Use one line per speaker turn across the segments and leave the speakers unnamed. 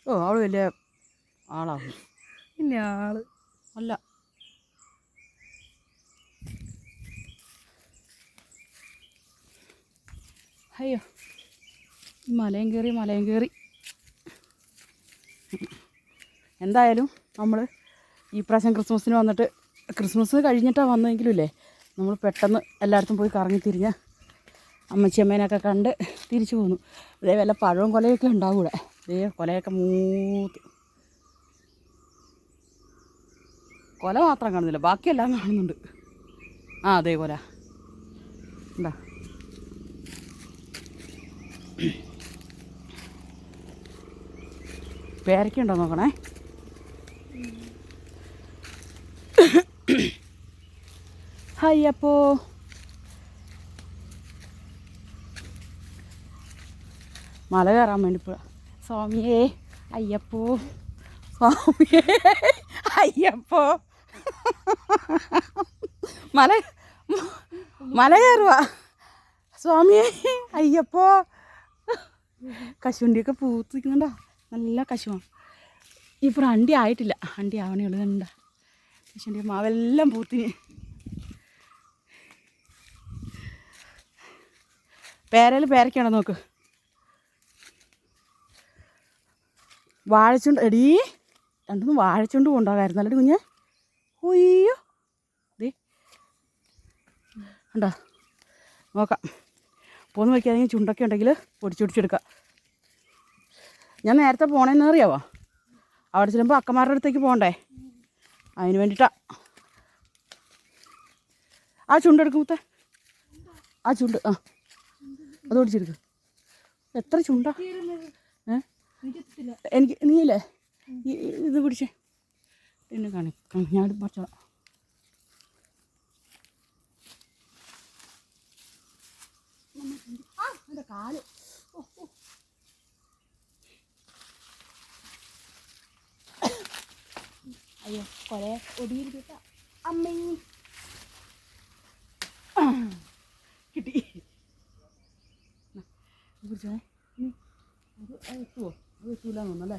ഓ അവൾ വലിയ ആളാവും.
പിന്നെ ആള്
അല്ല. അയ്യോ മലയും കയറി. എന്തായാലും നമ്മൾ ഈ പ്രാവശ്യം ക്രിസ്മസിന് വന്നിട്ട്, ക്രിസ്മസ് കഴിഞ്ഞിട്ടാണ് വന്നതെങ്കിലും ഇല്ലേ, നമ്മൾ പെട്ടെന്ന് എല്ലായിടത്തും പോയി കറങ്ങി തിരിഞ്ഞ് അമ്മച്ചിയമ്മേനൊക്കെ കണ്ട് തിരിച്ചു പോന്നു. ഇതേ വല്ല പഴവും കൊലയൊക്കെ ഉണ്ടാവും ഇവിടെ. ഇതേ കൊലയൊക്കെ മൂത്ത്, കൊല മാത്രം കാണുന്നില്ല, ബാക്കിയെല്ലാം കാണുന്നുണ്ട്. ആ അതേ കൊല എന്താ. പേരയ്ക്കുണ്ടോ നോക്കണേ. അയ്യപ്പോ മല കയറാൻ വേണ്ടി പോവാ. സ്വാമിയേ അയ്യപ്പോ, സ്വാമിയേ അയ്യപ്പോ. മല കയറുക സ്വാമിയേ അയ്യപ്പോ. കശുവണ്ടിയൊക്കെ പൂത്തിരിക്കുന്നുണ്ടോ, നല്ല കശുവാണ്. ഇപ്പോൾ അണ്ടി ആയിട്ടില്ല, അണ്ടി ആവണേ ഉള്ളൂ. കണ്ട കശുവണ്ടി മാവെല്ലാം പൂത്തിന്. പേരയ്ക്കാണോ നോക്ക്. വാഴച്ചുണ്ട് എടീ, രണ്ടൊന്നും വാഴച്ചുണ്ട് കൊണ്ടുപോകാമായിരുന്നു അല്ലേ കുഞ്ഞ്. ഒയ്യോ ദേ ഉണ്ടോ നോക്കാം. പോന്ന് വയ്ക്കാതെങ്കിൽ ചുണ്ടൊക്കെ ഉണ്ടെങ്കിൽ പൊടിച്ചെടുക്കാം. ഞാൻ നേരത്തെ പോണേന്ന് അറിയാവോ, അവിടെ ചെല്ലുമ്പോൾ അക്കമാരുടെ അടുത്തേക്ക് പോകണ്ടേ, അതിന് വേണ്ടിയിട്ടാണ്. ആ ചുണ്ടെടുക്കുമ്പത്തെ ആ ചുണ്ട്, ആ അത് ഓടിച്ചെടുക്ക്. എത്ര ചുണ്ടാ എനിക്ക്. നീയില്ലേ ഇത് പിടിച്ചേ, എന്നെ കാണിക്കാം, ഞാൻ പറിച്ചോളാം. എൻ്റെ കാല് അയ്യോ കുറേ ഒടിയിരിക്കട്ട അമ്മേ. കിട്ടി പിടിച്ചേ. അത് എത്തുമോ? അത് എത്തൂലെന്ന് തോന്നുന്നല്ലേ.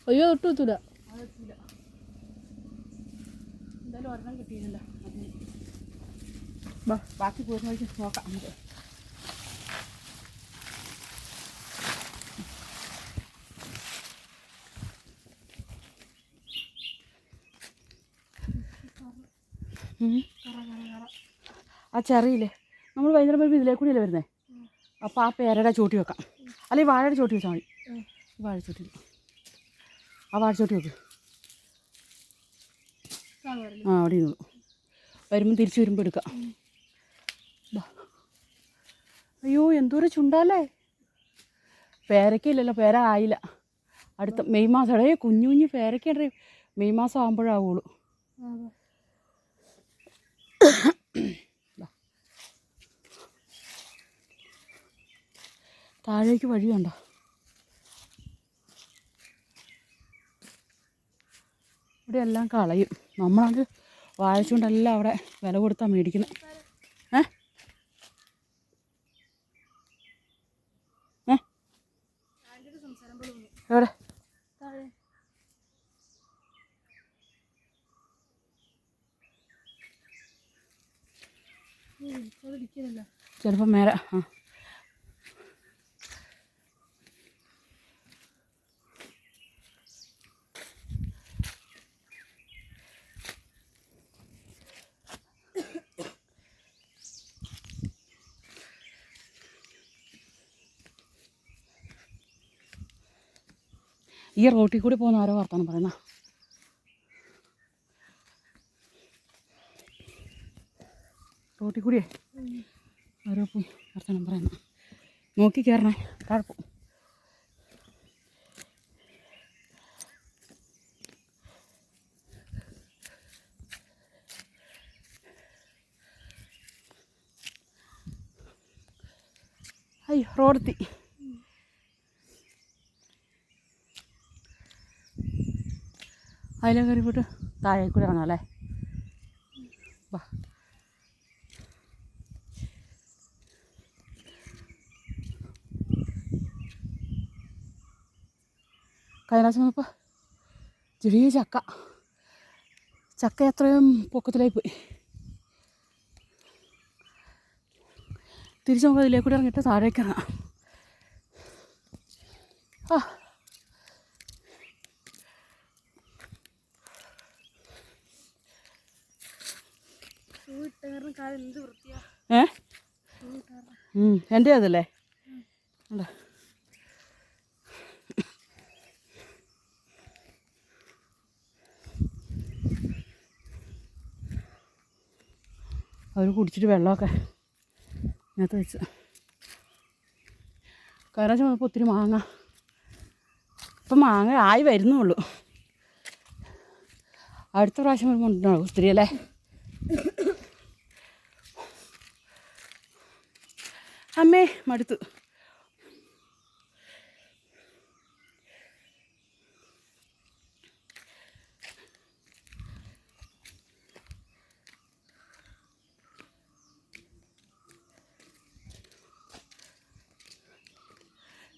അയ്യോ ഒട്ടും എത്തൂല.
അത് എത്തൂല. എന്തായാലും ഒരെണ്ണം കിട്ടിയില്ല. ബാക്കി പോരുന്ന വഴിക്ക് നോക്കാം നമുക്ക്. ആ ചെറിയില്ലേ, നമ്മൾ വൈകുന്നേരം വരുമ്പോൾ ഇതിലേ കൂടിയല്ലേ വരുന്നത്. അപ്പോൾ ആ പേരയുടെ ചോട്ടി വെക്കാം, അല്ലെങ്കിൽ വാഴയുടെ ചോട്ടി വെച്ചാൽ മതി. വാഴച്ചോട്ടി, ആ വാഴച്ചോട്ടി വെക്ക്. ആ അവിടെ ഇരുന്നു വരുമ്പം തിരിച്ച് വരുമ്പോൾ എടുക്കാം. അയ്യോ എന്തോരം ചുണ്ടല്ലേ. പേരയ്ക്കില്ലല്ലോ, പേര ആയില്ല. അടുത്ത മെയ് മാസം ഇടേ കുഞ്ഞു പേരയ്ക്കണ്ടേ, മെയ് മാസം ആകുമ്പോഴാവുള്ളൂ. താഴേക്ക് വഴി കണ്ടോ. ഇവിടെ എല്ലാം കളയും. നമ്മളത് വാഴച്ചുണ്ടെല്ലാം അവിടെ വില കൊടുത്താൽ മേടിക്കുന്നത്. എവിടെ ചിലപ്പോൾ മേലെ. ആ ഈ റോട്ടിൽ കൂടി പോകുന്ന ആരോ വർത്തമാനം പറയുന്ന. റോട്ടിൽ കൂടിയേ ആരോ പോയി വർത്തമാനം പറയുന്ന. നോക്കി കയറണേ, താഴെ പോകും. അയ്യോ റോഡെത്തി. അതിലെ കയറി പോയിട്ട് താഴെ കൂടെ ഇറങ്ങാം അല്ലേ. വാ കഴിഞ്ഞ പ്രാവശ്യം വന്നപ്പോൾ ചെറിയ ചക്ക എത്രയും പൊക്കത്തിലായി പോയി. തിരിച്ച് നമുക്ക് അതിലേക്ക് കൂടി ഇറങ്ങിയിട്ട് താഴേക്ക് ഇറങ്ങാം. ആ എൻ്റെ അതല്ലേ ഉണ്ടോ? അവർ കുടിച്ചിട്ട് വെള്ളമൊക്കെ ഇതിനകത്ത് വെച്ച്. കാരണം ചെന്നപ്പോൾ ഒത്തിരി മാങ്ങ, ഇപ്പം മാങ്ങ ആയി വരുന്നുള്ളൂ. അടുത്ത പ്രാവശ്യം വരുമ്പോൾ ഉണ്ടാവും ഒത്തിരി അല്ലേ. അമ്മേ മടുത്തു.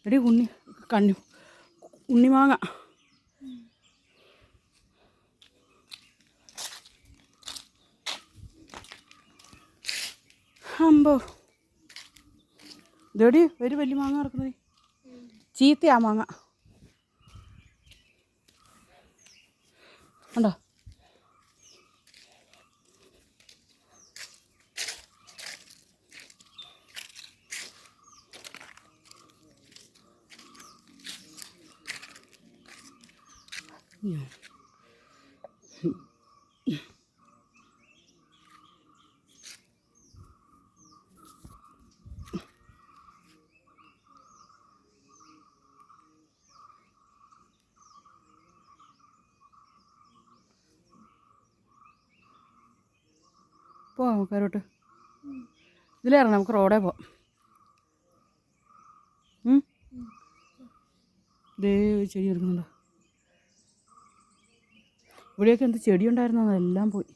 എടി ഉണ്ണിമാങ്ങ അമ്പോ ഇതെടി ഒരു വലിയ മാങ്ങ നടക്കുന്നത്. ചീത്തയാ മാങ്ങ ഉണ്ടോ? പോവാം നമുക്കാരോട്ട്. ഇതിലേറണം, നമുക്ക് റോഡേ പോവാം. ഇതേ ചെടി എടുക്കുന്നുണ്ടോ? ഇവിടെയൊക്കെ എന്ത് ചെടി ഉണ്ടായിരുന്നോ, അതെല്ലാം പോയി.